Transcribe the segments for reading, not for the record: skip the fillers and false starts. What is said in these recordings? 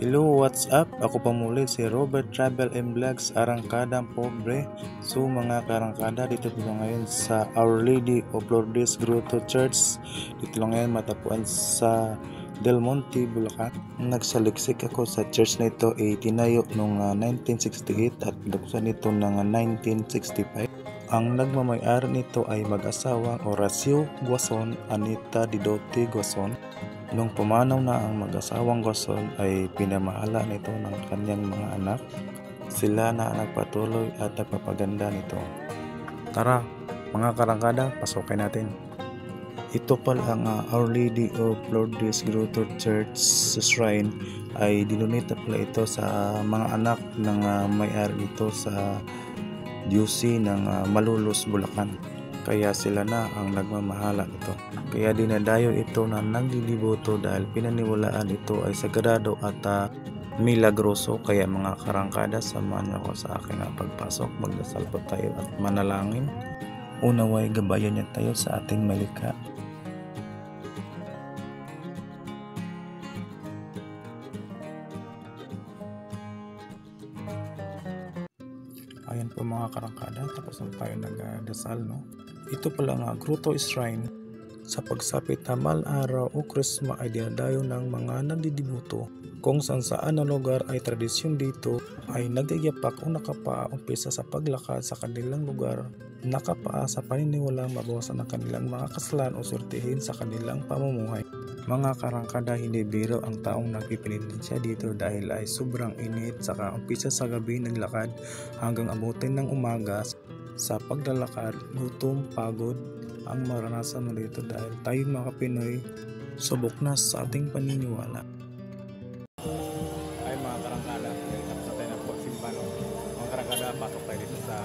Hello, what's up? Ako pa muli si Robert Travel and Vlogs, Arangkadang Pobre. So mga karangkada, dito po ngayon sa Our Lady of Lourdes Grotto Church. Dito lang ngayon matapuan sa Del Monte, Bulacan. Nagsaliksik ako sa church na ito ay tinayo noong 1968 at binuksan ito ng 1965. Ang nagmamayari nito ay mag-asawang Horacio Guason, Anita Didote Guason. Nung pumanaw na ang mag-asawang Guason ay pinamahala nito ng kanyang mga anak. Sila na nagpatuloy at nagpapaganda nito. Tara mga karangkada, pasukin natin. Ito pala ang Our Lady of Lourdes Grotto Church Shrine ay dinonate pala ito sa mga anak ng may-ari nito sa Diocese ng Malolos, Bulacan. Kaya sila na ang nagmamahala nito. Kaya dinadayo ito na nagliliboto dahil pinaniwalaan ito ay sagrado at milagroso. Kaya mga karangkada, samahan niyo ako sa aking pagpasok. Magdasal po tayo at manalangin. Unaway gabayan niya tayo sa ating malikha. Ayan po mga karangkada, tapos na tayo nagdasal, no? Ito pala nga Grotto Shrine. Sa pagsapit hamal araw o Krisma ay dinadayo ng mga nagdidibuto. Kung saan na lugar ay tradisyon dito ay nagyayapak o nakapaa umpisa sa paglakad sa kanilang lugar. Nakapaa sa paniniwalang mabawasan ang kanilang mga kasalanan o surtihin sa kanilang pamumuhay. Mga karangkada, hindi biro ang taong nagpipinitensya dito dahil ay sobrang init, saka umpisa sa gabi naglakad hanggang abutin ng umaga. Sa paglalakad, gutom, pagod ang maranasan mo dito dahil tayo mga Pinoy subok na sa ating paniniwala. Ay mga karangkada, tapos na tayo na po simpan. Mga karangkada, pasok tayo dito sa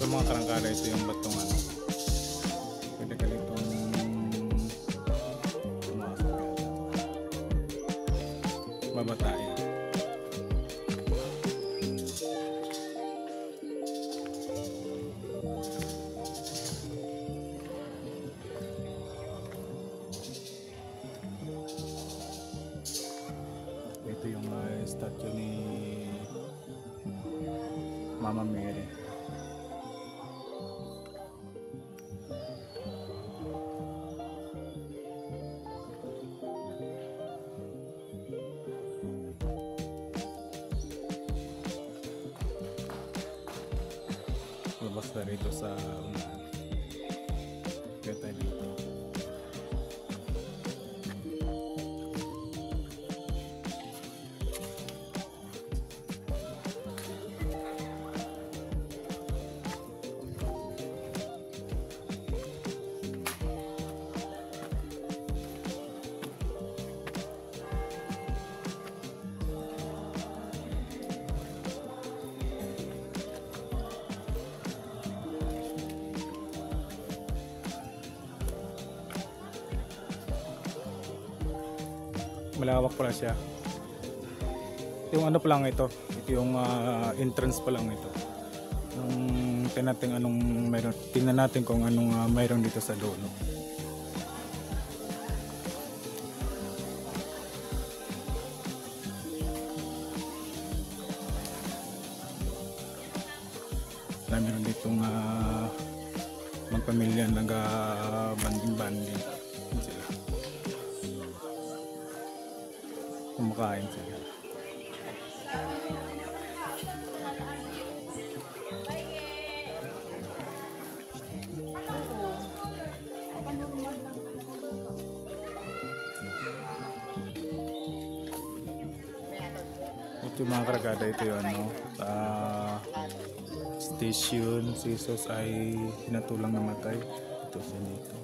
mga karangkada, ito yung batong ano. Pwede ka litong pumasok yata. Babatain. Ito yung statue ni Mama Mary. Labas na rito sa unahan. Kaya tayo dito. Malawak pala siya. Yung ano pa lang ito yung entrance pa lang ito. Tingnan natin anong mayroon. Tingnan natin kung anong mayroon dito sa dulo. meron ditong magpamilya nag-banding-banding sila. Kumakain sila. Ito yung mga karagada, ito yung station Jesus ay hinatulang namatay. Ito siya dito.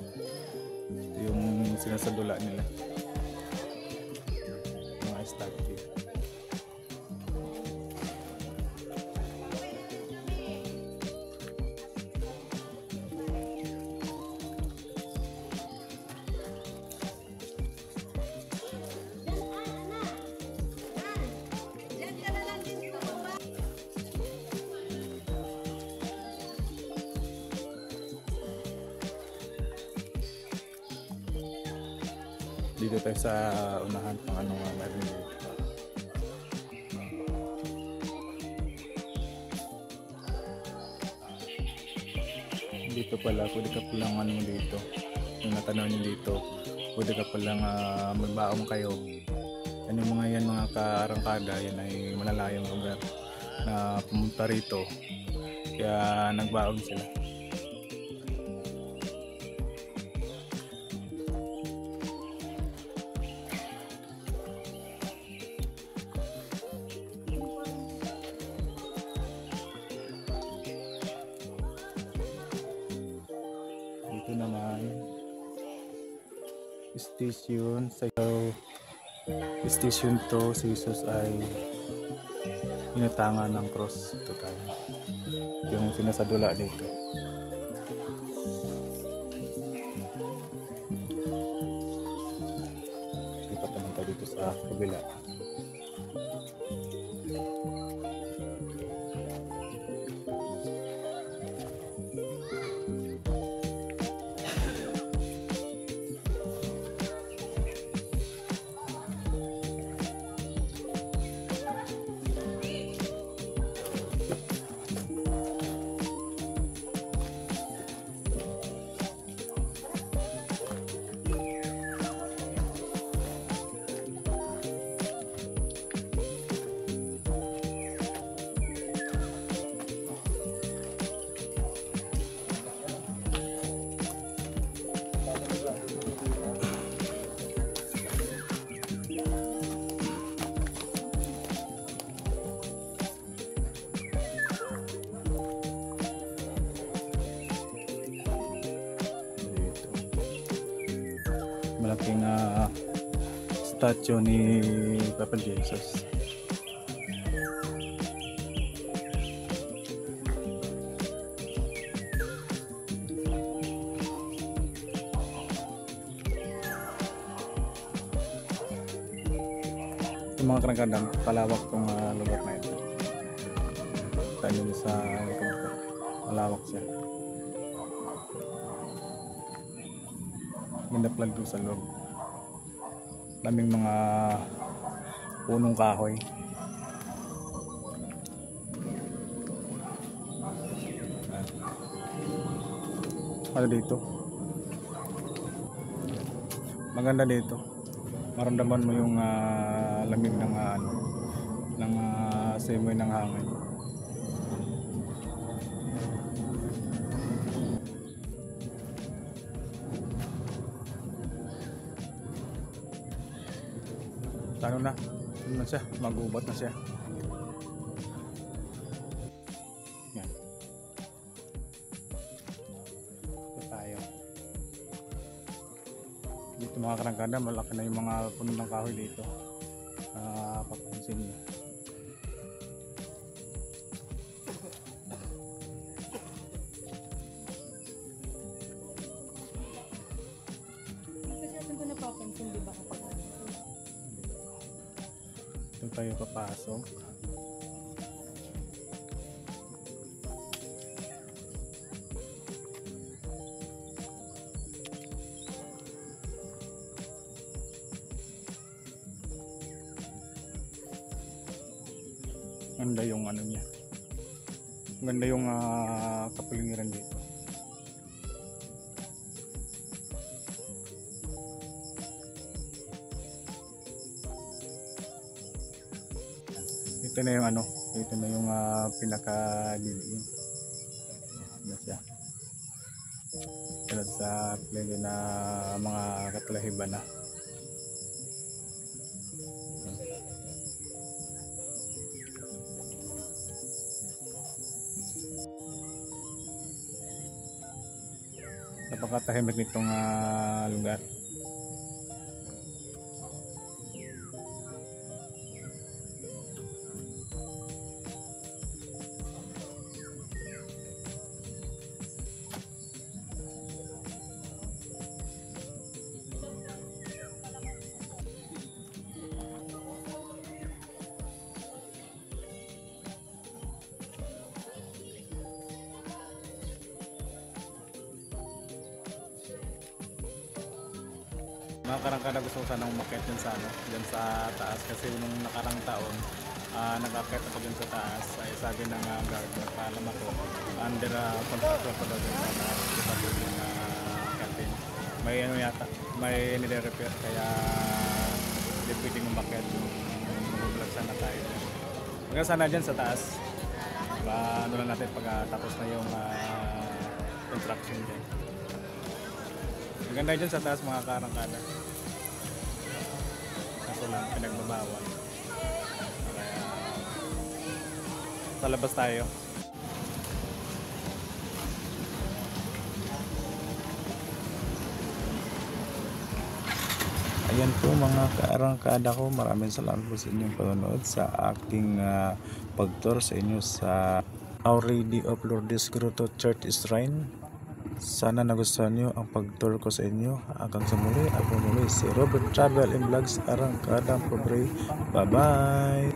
Ito yung sinasadula nila, mga statue. Dito tayo sa unahan pang ano nga meron dito. Dito pala, pwede ka palang ano dito. Yung natanaw nyo dito, pwede ka palang magbaong kayo. Yan yung mga yan, mga kaarangkada, yan ay malalayong lugar na pumunta rito. Kaya nagbaong sila. Ito naman station sa station to, si Jesus ay hinatangan ng cross. Ito tayo, yung sinasadula dito. Lipat naman tayo dito sa kabila. Malaking statue ni Papa Jesus. Yung mga karangkadang palawak tong lugar na ito. Tayo sa malawak siya. Ganda plug doon sa loob. Daming mga punong kahoy. Ano dito? Maganda dito. Maramdaman mo yung lamig ng simoy ng hangin. Ano na siya, mag-ubat na siya. Yan. Ito tayo. Dito mga karangkada, malaki na yung mga puno ng kahoy dito. Papansin niyo. Kasi atin ko napapansin, di ba kapag Doon tayo papasok. Ganda yung ano niya. Ganda yung kapaligiran dito. Ito na yung ito na yung pinaka-dilim na siya. Tulad sa play na mga katalahiban na. Napakatahimik nitong lugar. Mga karangkada, gusto ko sanang umakyat dyan sa dyan sa taas kasi nung nakarang taon nag-akyat ako dyan sa taas ay sabi ng guard na paalam ako under contractor pa daw dyan sa taas yung captain. May yata, may nire-repair kaya hindi pwedeng umakyat yung mag-vlog sana tayo dyan. Hanggang sana dyan sa taas lang natin pag tapos na yung construction dyan. Maganda dyan sa taas mga karangkada. Kaso lang pinagbabawal. Kaya sa labas tayo. Ayan po mga kaarangkada ko, maraming salamat po sa inyong panonood sa aking pag-tour sa inyo sa Our Lady of Lourdes Grotto Church Shrine. Sana nagustuhan nyo ang pag-tour ko sa inyo. Hanggang sa muli, ako muli si Robert Travel and Vlogs, Arangkadang Pobre. Bye bye!